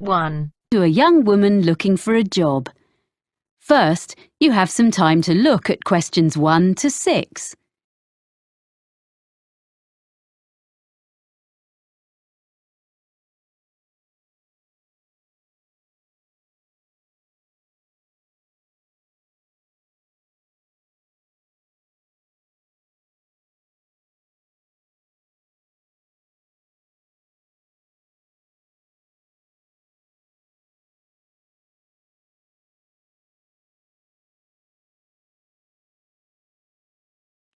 1. To a young woman looking for a job. First, you have some time to look at questions 1 to 6.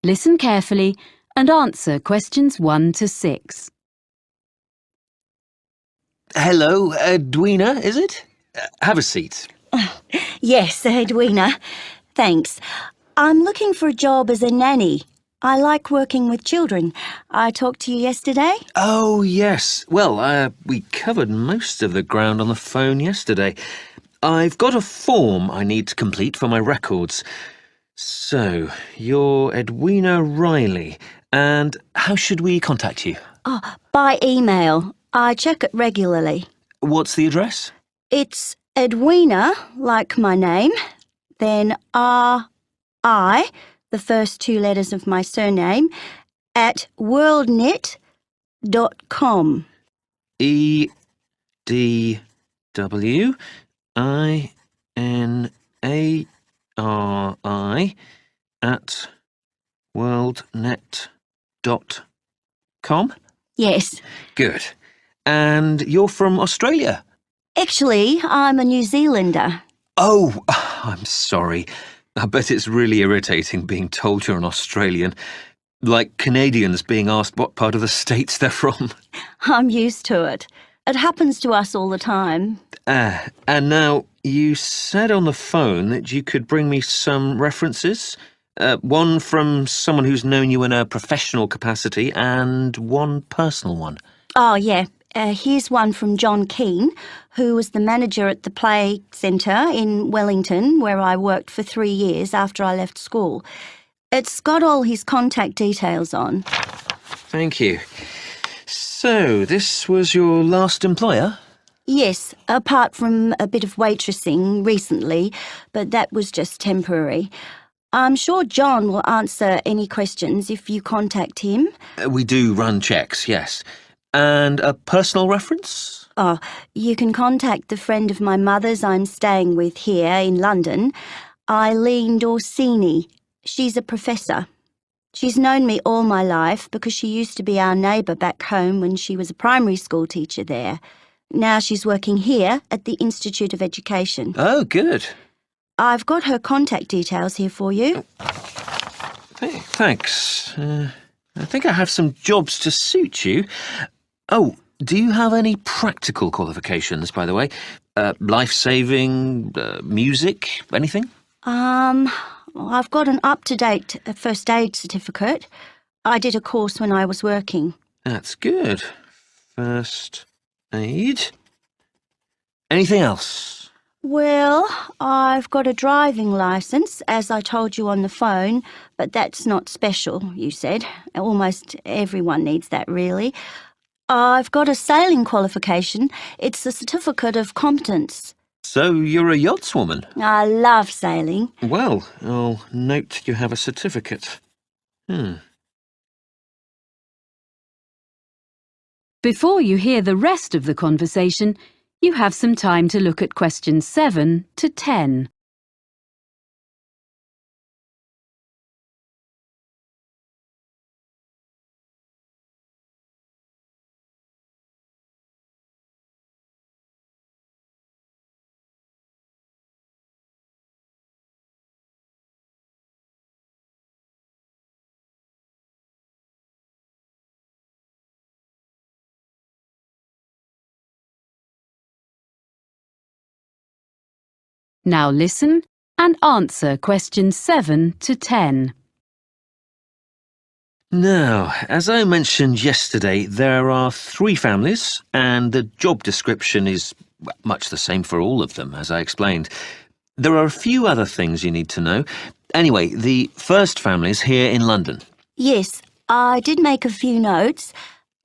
Listen carefully and answer questions 1 to 6. Hello, Edwina, is it? Have a seat. Yes, Edwina. Thanks. I'm looking for a job as a nanny. I like working with children. I talked to you yesterday. Oh, yes. Well, we covered most of the ground on the phone yesterday. I've got a form I need to complete for my records. So, you're Edwina Riley, and how should we contact you? Oh, by email. I check it regularly. What's the address? It's Edwina, like my name, then R-I, the first 2 letters of my surname, at worldnet.com. EDWINARI at worldnet.com? Yes. Good. And you're from Australia? Actually, I'm a New Zealander. Oh, I'm sorry. I bet it's really irritating being told you're an Australian. Like Canadians being asked what part of the States they're from. I'm used to it. It happens to us all the time. And now, you said on the phone that you could bring me some references. One from someone who's known you in a professional capacity and one personal one. Oh, yeah. Here's one from John Keane, who was the manager at the Play Centre in Wellington, where I worked for 3 years after I left school. It's got all his contact details on. Thank you. So, this was your last employer? Yes, apart from a bit of waitressing recently, but that was just temporary. I'm sure John will answer any questions if you contact him. We do run checks, yes. And a personal reference? Oh, you can contact the friend of my mother's I'm staying with here in London, Eileen Dorsini. She's a professor. She's known me all my life because she used to be our neighbour back home when she was a primary school teacher there. Now she's working here at the Institute of Education. Oh, good. I've got her contact details here for you. Thanks. I think I have some jobs to suit you. Oh, do you have any practical qualifications, by the way? Life-saving, music, anything? I've got an up-to-date first aid certificate. I did a course when I was working. That's good. First aid. Anything else? Well, I've got a driving licence, as I told you on the phone, but that's not special, you said. Almost everyone needs that, really. I've got a sailing qualification. It's a certificate of competence. So you're a yachtswoman? I love sailing. Well, I'll note you have a certificate. Before you hear the rest of the conversation, you have some time to look at questions 7 to 10. Now listen and answer questions 7 to 10. Now, as I mentioned yesterday, there are 3 families, and the job description is much the same for all of them, as I explained. There are a few other things you need to know. Anyway, the first family is here in London. Yes, I did make a few notes.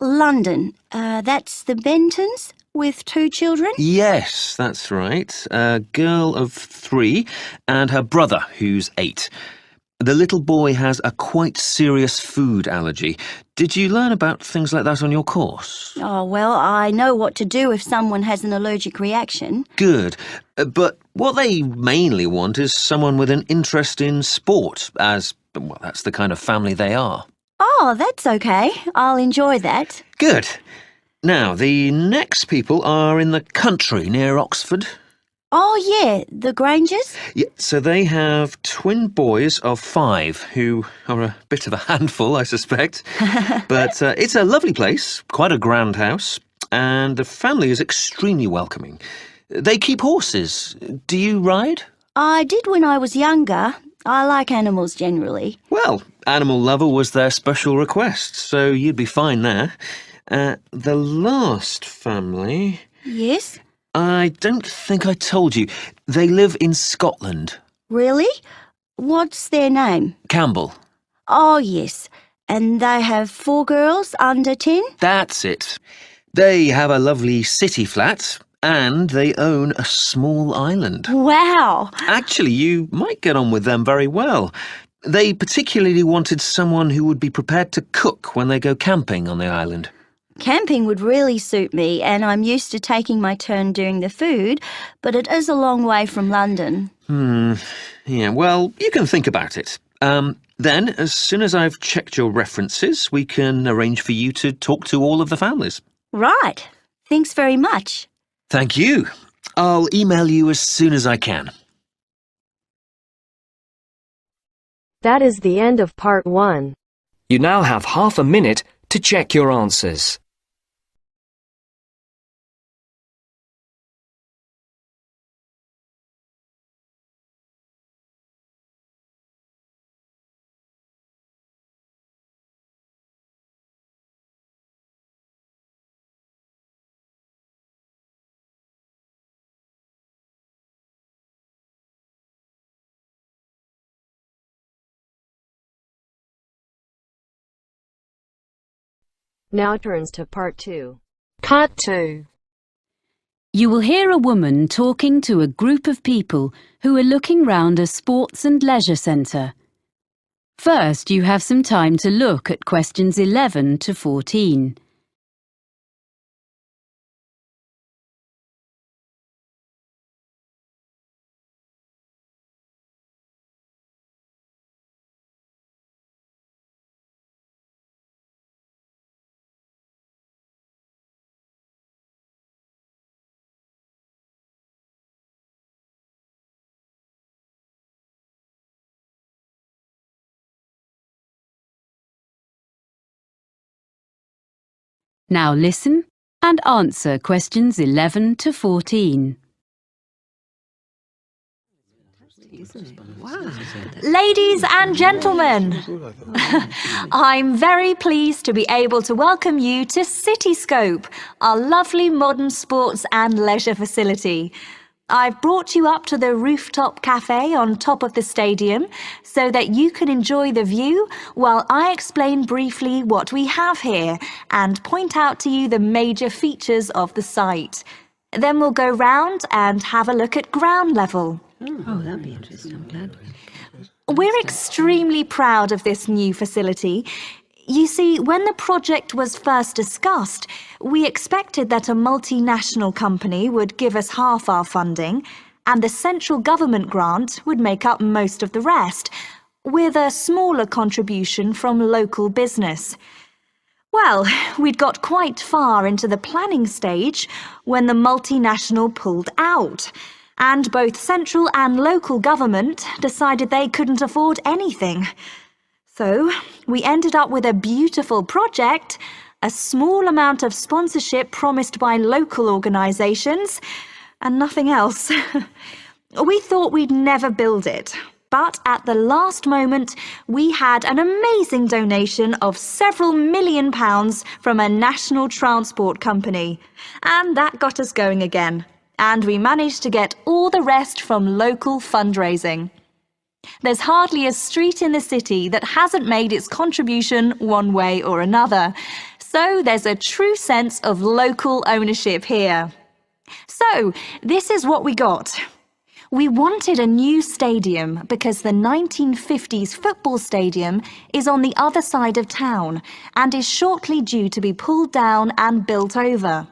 London, that's the Bentons? with 2 children? Yes, that's right. A girl of 3 and her brother, who's 8. The little boy has a quite serious food allergy. Did you learn about things like that on your course? Oh, well, I know what to do if someone has an allergic reaction. Good. But what they mainly want is someone with an interest in sport, as, well, that's the kind of family they are. Oh, that's okay. I'll enjoy that. Good. Now, the next people are in the country near Oxford. Oh, yeah, the Grangers? Yeah, so they have twin boys of 5 who are a bit of a handful, I suspect. But it's a lovely place, quite a grand house, and the family is extremely welcoming. They keep horses. Do you ride? I did when I was younger. I like animals generally. Well, Animal Lover was their special request, so you'd be fine there. The last family... Yes? I don't think I told you. They live in Scotland. Really? What's their name? Campbell. Oh, yes. And they have 4 girls under 10? That's it. They have a lovely city flat, and they own a small island. Wow! Actually, you might get on with them very well. They particularly wanted someone who would be prepared to cook when they go camping on the island. Camping would really suit me, and I'm used to taking my turn doing the food, but it is a long way from London. Yeah, well, you can think about it. Then, as soon as I've checked your references, we can arrange for you to talk to all of the families. Right. Thanks very much. Thank you. I'll email you as soon as I can. That is the end of part 1. You now have half a minute to check your answers. Now turns to part 2. Part 2. You will hear a woman talking to a group of people who are looking round a sports and leisure centre. First, you have some time to look at questions 11 to 14. Now listen and answer questions 11 to 14. Ladies and gentlemen, I'm very pleased to be able to welcome you to Cityscope, our lovely modern sports and leisure facility. I've brought you up to the rooftop cafe on top of the stadium so that you can enjoy the view while I explain briefly what we have here and point out to you the major features of the site. Then we'll go round and have a look at ground level. Oh, that'd be interesting. I'm glad. We're extremely proud of this new facility. You see, when the project was first discussed, we expected that a multinational company would give us half our funding, and the central government grant would make up most of the rest, with a smaller contribution from local business. Well, we'd got quite far into the planning stage when the multinational pulled out, and both central and local government decided they couldn't afford anything. So, we ended up with a beautiful project, a small amount of sponsorship promised by local organisations, and nothing else. We thought we'd never build it, but at the last moment, we had an amazing donation of several £million from a national transport company, and that got us going again. And we managed to get all the rest from local fundraising. There's hardly a street in the city that hasn't made its contribution one way or another. So there's a true sense of local ownership here. So this is what we got. We wanted a new stadium because the 1950s football stadium is on the other side of town and is shortly due to be pulled down and built over.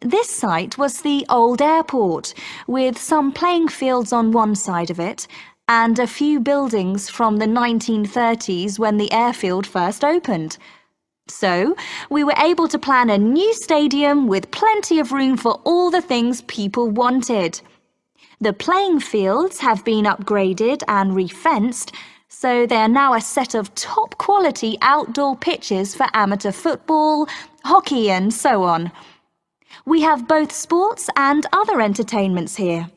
This site was the old airport, with some playing fields on one side of it and a few buildings from the 1930s when the airfield first opened. So, we were able to plan a new stadium with plenty of room for all the things people wanted. The playing fields have been upgraded and refenced, so they are now a set of top-quality outdoor pitches for amateur football, hockey and so on. We have both sports and other entertainments here.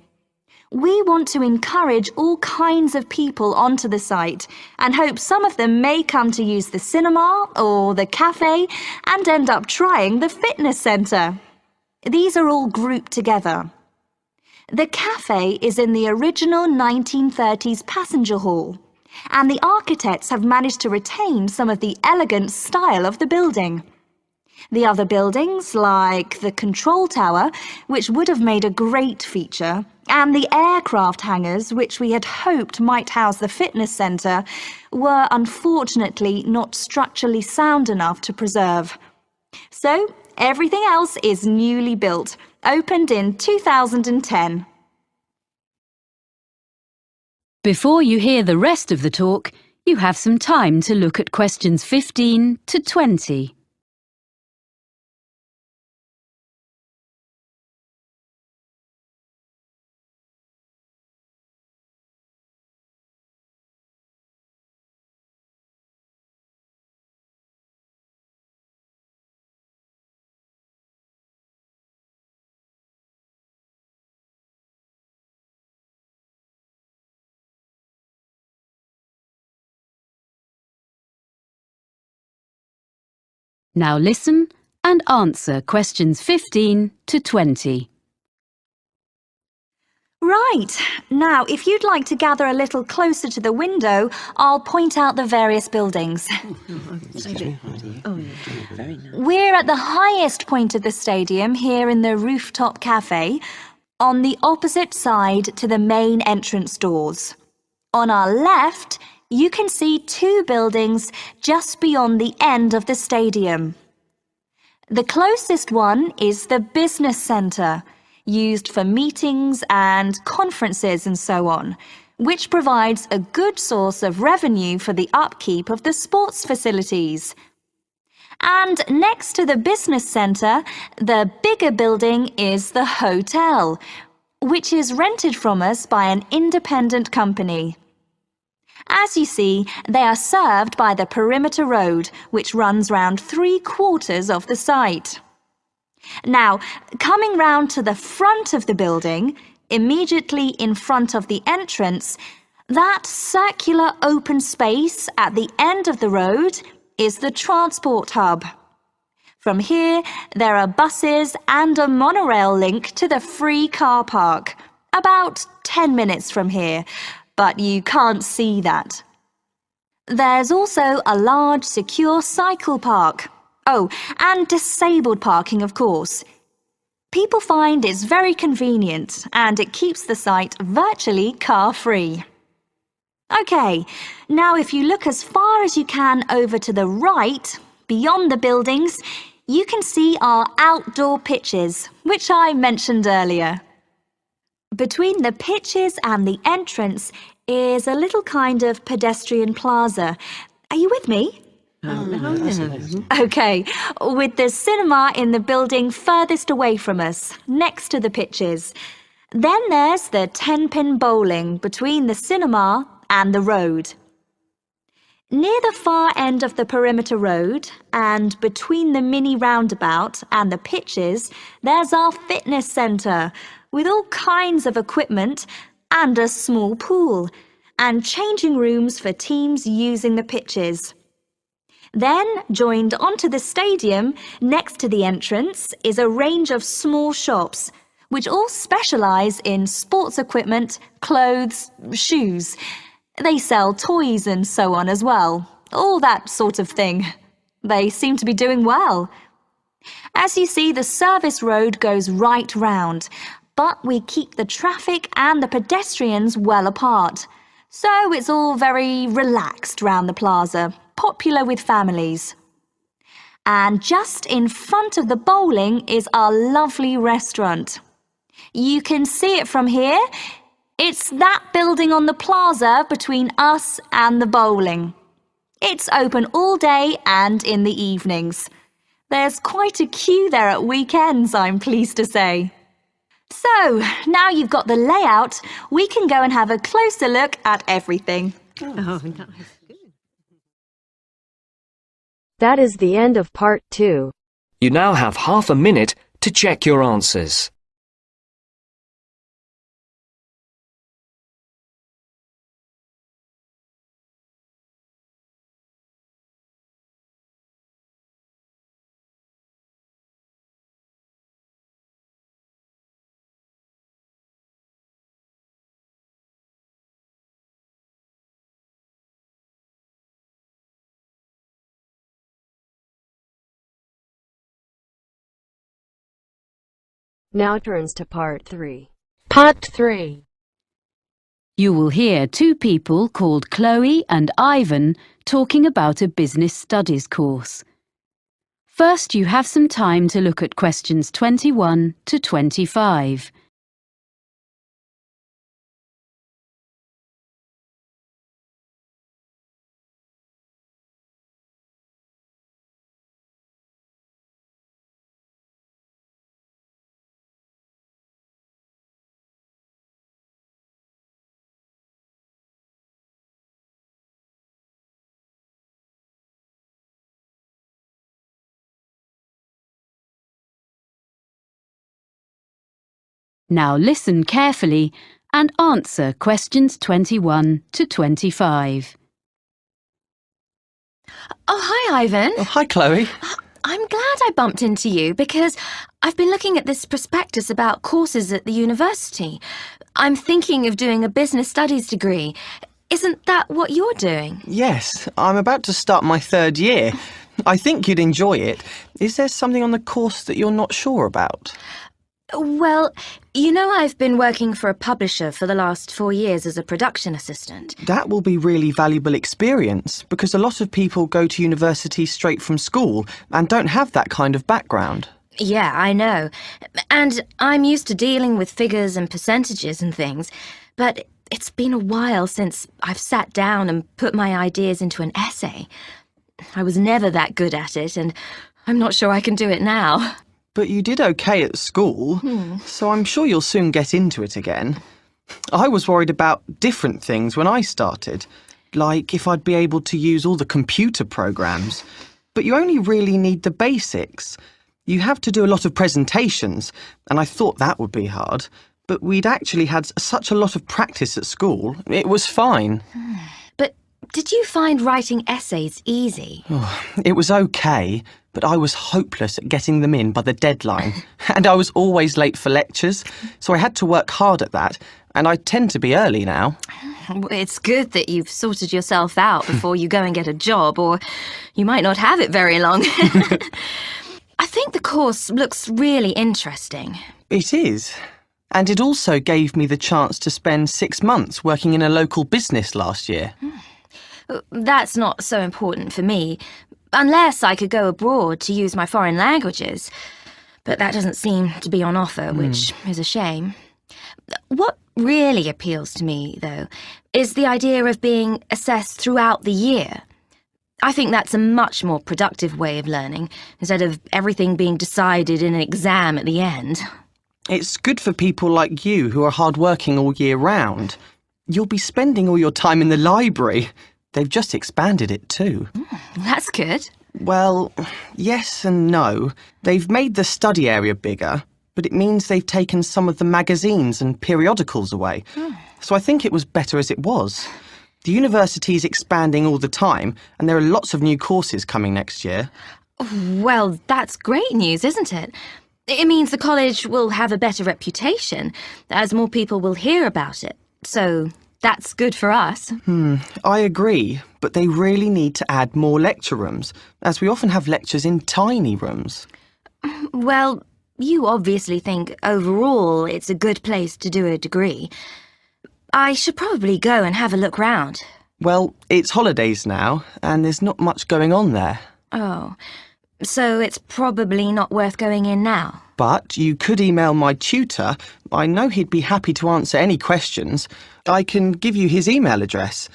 We want to encourage all kinds of people onto the site and hope some of them may come to use the cinema or the cafe and end up trying the fitness centre. These are all grouped together. The cafe is in the original 1930s passenger hall, and the architects have managed to retain some of the elegant style of the building. The other buildings, like the control tower, which would have made a great feature, and the aircraft hangars, which we had hoped might house the fitness centre, were unfortunately not structurally sound enough to preserve. So, everything else is newly built, opened in 2010. Before you hear the rest of the talk, you have some time to look at questions 15 to 20. Now listen and answer questions 15 to 20. Right. Now, if you'd like to gather a little closer to the window, I'll point out the various buildings. We're at the highest point of the stadium here in the rooftop cafe, on the opposite side to the main entrance doors. On our left, you can see two buildings just beyond the end of the stadium. The closest one is the business centre, used for meetings and conferences and so on, which provides a good source of revenue for the upkeep of the sports facilities. And next to the business centre, the bigger building is the hotel, which is rented from us by an independent company. As you see, they are served by the perimeter road, which runs round 3/4 of the site. Now, coming round to the front of the building, immediately in front of the entrance, that circular open space at the end of the road is the transport hub. From here, there are buses and a monorail link to the free car park, about 10 minutes from here, but you can't see that. There's also a large secure cycle park. Oh, and disabled parking, of course. People find it's very convenient and it keeps the site virtually car-free. OK, now if you look as far as you can over to the right, beyond the buildings, you can see our outdoor pitches, which I mentioned earlier. Between the pitches and the entrance is a little kind of pedestrian plaza. Are you with me? OK, with the cinema in the building furthest away from us, next to the pitches. Then there's the 10-pin bowling between the cinema and the road. Near the far end of the perimeter road and between the mini roundabout and the pitches, there's our fitness centre with all kinds of equipment and a small pool and changing rooms for teams using the pitches. Then, joined onto the stadium, next to the entrance, is a range of small shops, which all specialise in sports equipment, clothes, shoes. They sell toys and so on as well, all that sort of thing. They seem to be doing well. As you see, the service road goes right round, but we keep the traffic and the pedestrians well apart. So it's all very relaxed round the plaza, popular with families. And just in front of the bowling is our lovely restaurant. You can see it from here. It's that building on the plaza between us and the bowling. It's open all day and in the evenings. There's quite a queue there at weekends, I'm pleased to say. So, now you've got the layout, we can go and have a closer look at everything. Oh, nice. That is the end of part 2. You now have half a minute to check your answers. Now turns to part 3. Part 3. You will hear two people called Chloe and Ivan talking about a business studies course. First, you have some time to look at questions 21 to 25. Now listen carefully and answer questions 21 to 25. Oh, hi, Ivan. Oh, hi, Chloe. I'm glad I bumped into you because I've been looking at this prospectus about courses at the university. I'm thinking of doing a business studies degree. Isn't that what you're doing? Yes, I'm about to start my 3rd year. I think you'd enjoy it. Is there something on the course that you're not sure about? Well, you know I've been working for a publisher for the last 4 years as a production assistant. That will be really valuable experience because a lot of people go to university straight from school and don't have that kind of background. Yeah, I know. And I'm used to dealing with figures and percentages and things, but it's been a while since I've sat down and put my ideas into an essay. I was never that good at it, and I'm not sure I can do it now. But you did okay at school, so I'm sure you'll soon get into it again. I was worried about different things when I started, like if I'd be able to use all the computer programs. But you only really need the basics. You have to do a lot of presentations, and I thought that would be hard. But we'd actually had such a lot of practice at school, it was fine. But did you find writing essays easy? It was okay, but I was hopeless at getting them in by the deadline. And I was always late for lectures, so I had to work hard at that, and I tend to be early now. It's good that you've sorted yourself out before you go and get a job, or you might not have it very long. I think the course looks really interesting. It is. And it also gave me the chance to spend 6 months working in a local business last year. That's not so important for me, unless I could go abroad to use my foreign languages. But that doesn't seem to be on offer, which is a shame. What really appeals to me, though, is the idea of being assessed throughout the year. I think that's a much more productive way of learning, instead of everything being decided in an exam at the end. It's good for people like you who are hard-working all year round. You'll be spending all your time in the library. They've just expanded it too. That's good. Well, yes and no. They've made the study area bigger, but it means they've taken some of the magazines and periodicals away. So I think it was better as it was. The university's expanding all the time, and there are lots of new courses coming next year. Well, that's great news, isn't it? It means the college will have a better reputation, as more people will hear about it. So That's good for us. I agree, but they really need to add more lecture rooms, as we often have lectures in tiny rooms. Well, you obviously think overall it's a good place to do a degree. I should probably go and have a look round. Well, it's holidays now, and there's not much going on there. Oh, so it's probably not worth going in now. But you could email my tutor. I know he'd be happy to answer any questions. I can give you his email address.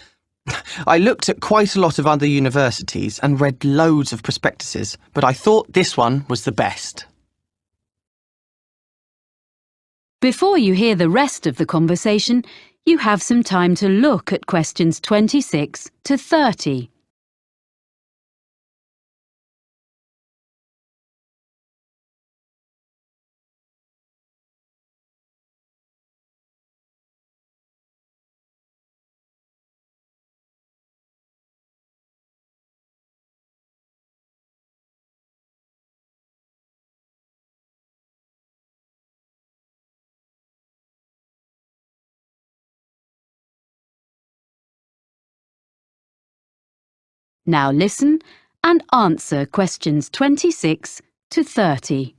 I looked at quite a lot of other universities and read loads of prospectuses, but I thought this one was the best. Before you hear the rest of the conversation, you have some time to look at questions 26 to 30. Now listen and answer questions 26 to 30.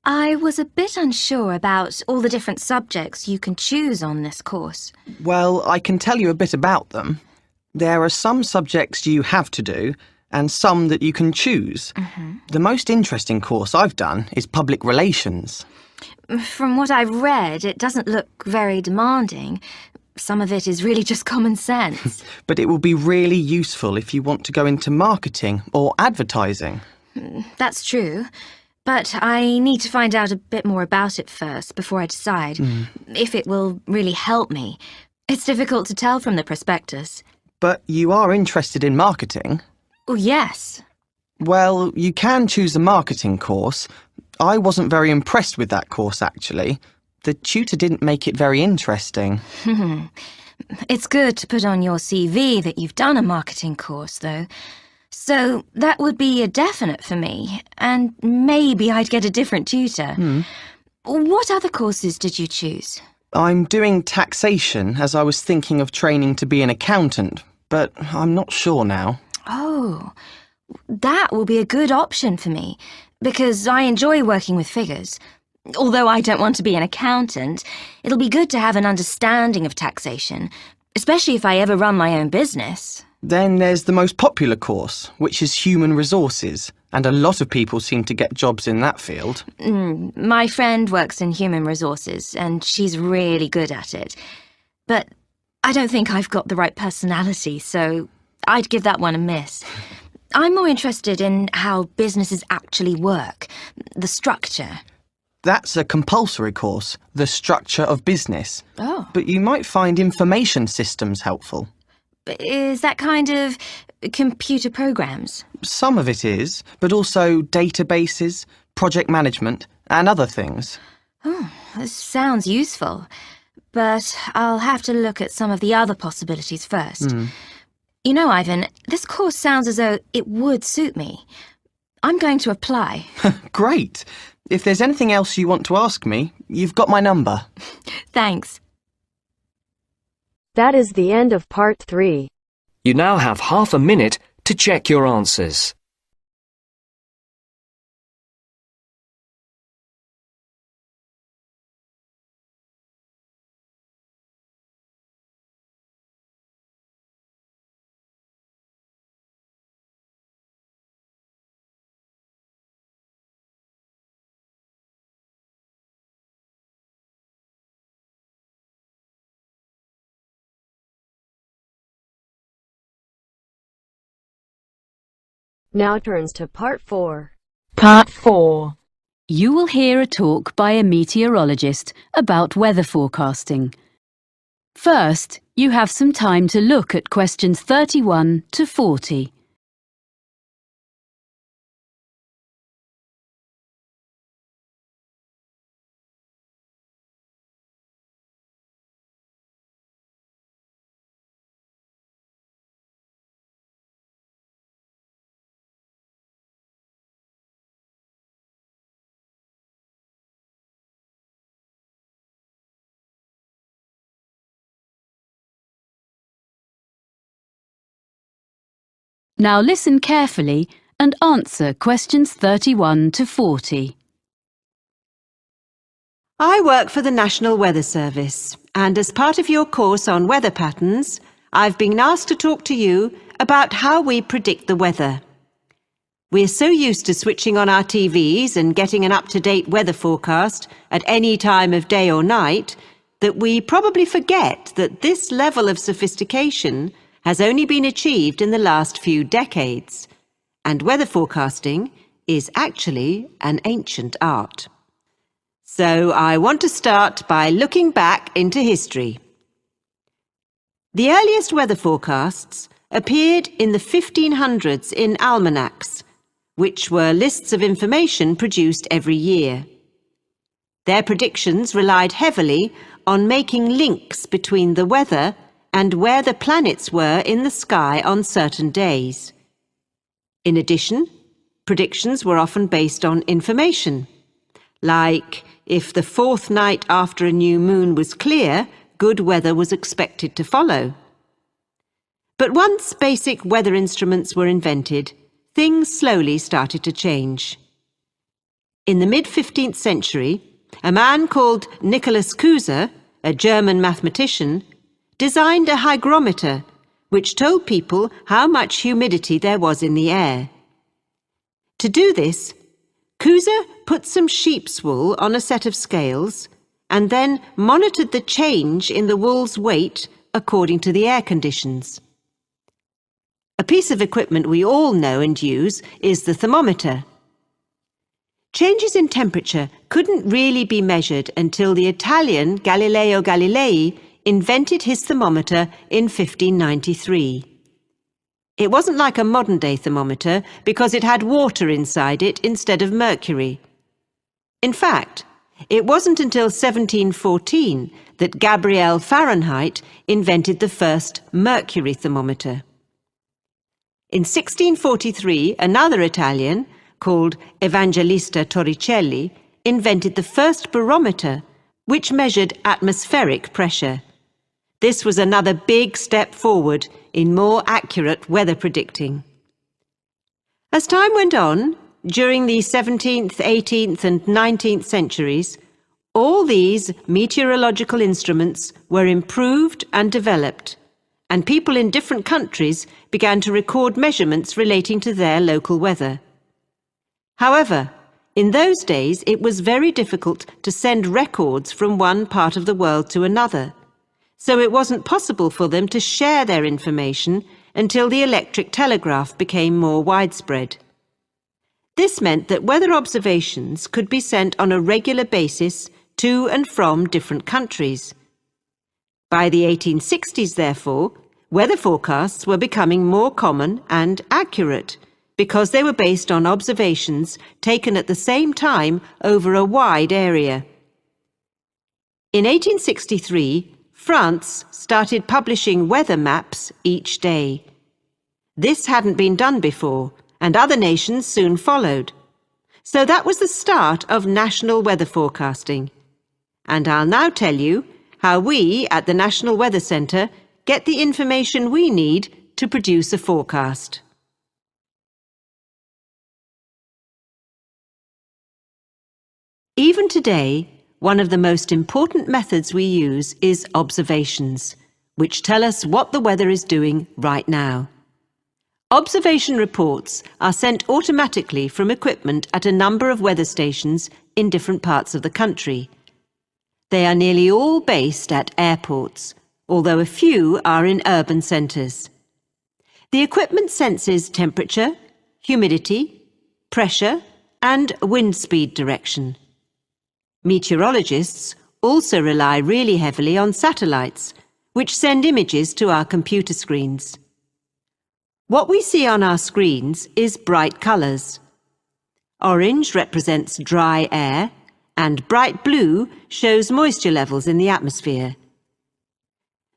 I was a bit unsure about all the different subjects you can choose on this course. Well, I can tell you a bit about them. There are some subjects you have to do, and some that you can choose. The most interesting course I've done is public relations. From what I've read, it doesn't look very demanding. Some of it is really just common sense. But it will be really useful if you want to go into marketing or advertising. That's true. But I need to find out a bit more about it first before I decide if it will really help me. It's difficult to tell from the prospectus. But you are interested in marketing? Oh, yes. Well, you can choose a marketing course. I wasn't very impressed with that course, actually. The tutor didn't make it very interesting. It's good to put on your CV that you've done a marketing course, though. So that would be a definite for me, and maybe I'd get a different tutor. What other courses did you choose? I'm doing taxation as I was thinking of training to be an accountant, but I'm not sure now. Oh, that will be a good option for me, because I enjoy working with figures. Although I don't want to be an accountant, it'll be good to have an understanding of taxation, especially if I ever run my own business. Then there's the most popular course, which is human resources, and a lot of people seem to get jobs in that field. My friend works in human resources, and she's really good at it. But I don't think I've got the right personality, so I'd give that one a miss. I'm more interested in how businesses actually work, the structure. That's a compulsory course, the structure of business. Oh. But you might find information systems helpful. Is that kind of computer programs? Some of it is, but also databases, project management, and other things. Oh, this sounds useful. But I'll have to look at some of the other possibilities first. You know, Ivan, this course sounds as though it would suit me. I'm going to apply. Great! If there's anything else you want to ask me, you've got my number. Thanks. That is the end of part 3. You now have half a minute to check your answers. Now turns to part 4. Part 4. You will hear a talk by a meteorologist about weather forecasting. First, you have some time to look at questions 31 to 40. Now listen carefully and answer questions 31 to 40. I work for the National Weather Service, and as part of your course on weather patterns, I've been asked to talk to you about how we predict the weather. We're so used to switching on our TVs and getting an up-to-date weather forecast at any time of day or night that we probably forget that this level of sophistication has only been achieved in the last few decades, and weather forecasting is actually an ancient art. So I want to start by looking back into history. The earliest weather forecasts appeared in the 1500s in almanacs, which were lists of information produced every year. Their predictions relied heavily on making links between the weather and where the planets were in the sky on certain days. In addition, predictions were often based on information, like if the fourth night after a new moon was clear, good weather was expected to follow. But once basic weather instruments were invented, things slowly started to change. In the mid-15th century, a man called Nicholas Cusa, a German mathematician, designed a hygrometer which told people how much humidity there was in the air. To do this, Cusa put some sheep's wool on a set of scales and then monitored the change in the wool's weight according to the air conditions. A piece of equipment we all know and use is the thermometer. Changes in temperature couldn't really be measured until the Italian Galileo Galilei invented his thermometer in 1593. It wasn't like a modern-day thermometer because it had water inside it instead of mercury. In fact, it wasn't until 1714 that Gabriel Fahrenheit invented the first mercury thermometer. In 1643, another Italian, called Evangelista Torricelli, invented the first barometer, which measured atmospheric pressure. This was another big step forward in more accurate weather predicting. As time went on, during the 17th, 18th and 19th centuries, all these meteorological instruments were improved and developed, and people in different countries began to record measurements relating to their local weather. However, in those days it was very difficult to send records from one part of the world to another, so it wasn't possible for them to share their information until the electric telegraph became more widespread. This meant that weather observations could be sent on a regular basis to and from different countries. By the 1860s, therefore, weather forecasts were becoming more common and accurate because they were based on observations taken at the same time over a wide area. In 1863, France started publishing weather maps each day. This hadn't been done before, and other nations soon followed. So that was the start of national weather forecasting. And I'll now tell you how we at the National Weather Centre get the information we need to produce a forecast. Even today, one of the most important methods we use is observations, which tell us what the weather is doing right now. Observation reports are sent automatically from equipment at a number of weather stations in different parts of the country. They are nearly all based at airports, although a few are in urban centres. The equipment senses temperature, humidity, pressure, and wind speed direction. Meteorologists also rely really heavily on satellites, which send images to our computer screens. What we see on our screens is bright colours. Orange represents dry air, and bright blue shows moisture levels in the atmosphere.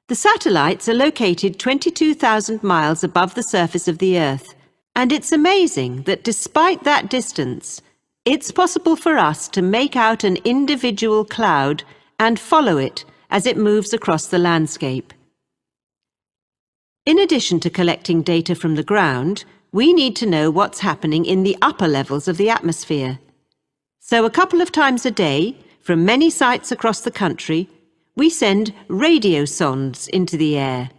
The satellites are located 22,000 miles above the surface of the Earth, and it's amazing that despite that distance, it's possible for us to make out an individual cloud and follow it as it moves across the landscape. In addition to collecting data from the ground, we need to know what's happening in the upper levels of the atmosphere. So a couple of times a day, from many sites across the country, we send radio sondes into the air.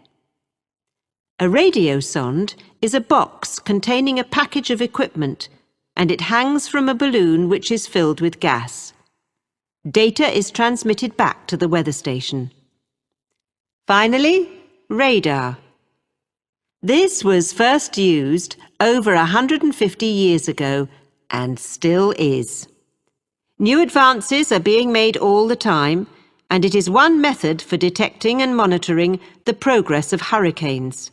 A radio sonde is a box containing a package of equipment, and it hangs from a balloon which is filled with gas. Data is transmitted back to the weather station. Finally, radar. This was first used over 150 years ago and still is. New advances are being made all the time, and it is one method for detecting and monitoring the progress of hurricanes.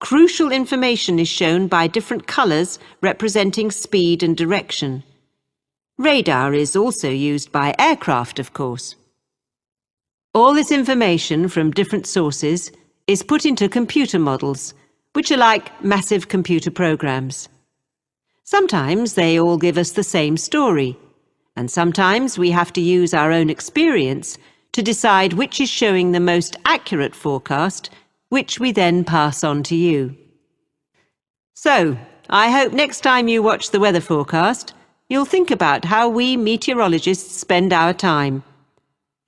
Crucial information is shown by different colours representing speed and direction. Radar is also used by aircraft, of course. All this information from different sources is put into computer models, which are like massive computer programs. Sometimes they all give us the same story, and sometimes we have to use our own experience to decide which is showing the most accurate forecast, which we then pass on to you. So, I hope next time you watch the weather forecast, you'll think about how we meteorologists spend our time.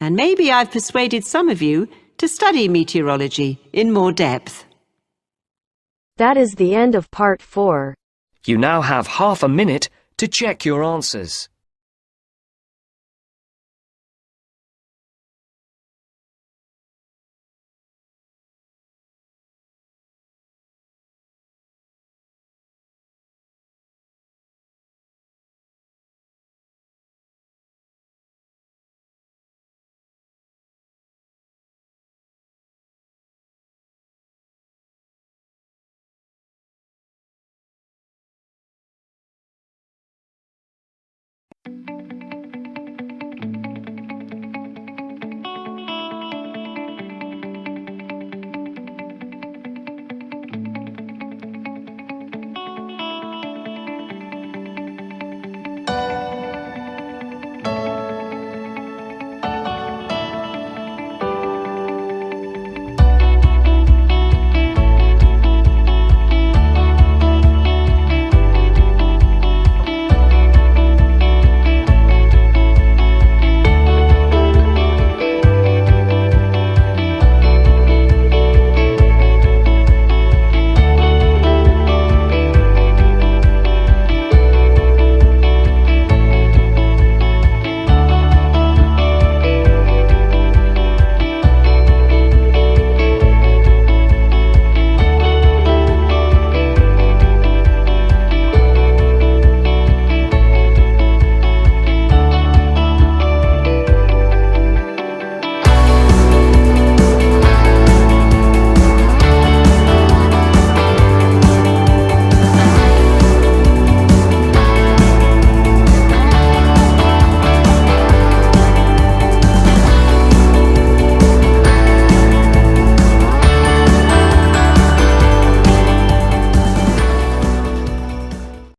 And maybe I've persuaded some of you to study meteorology in more depth. That is the end of part 4. You now have half a minute to check your answers.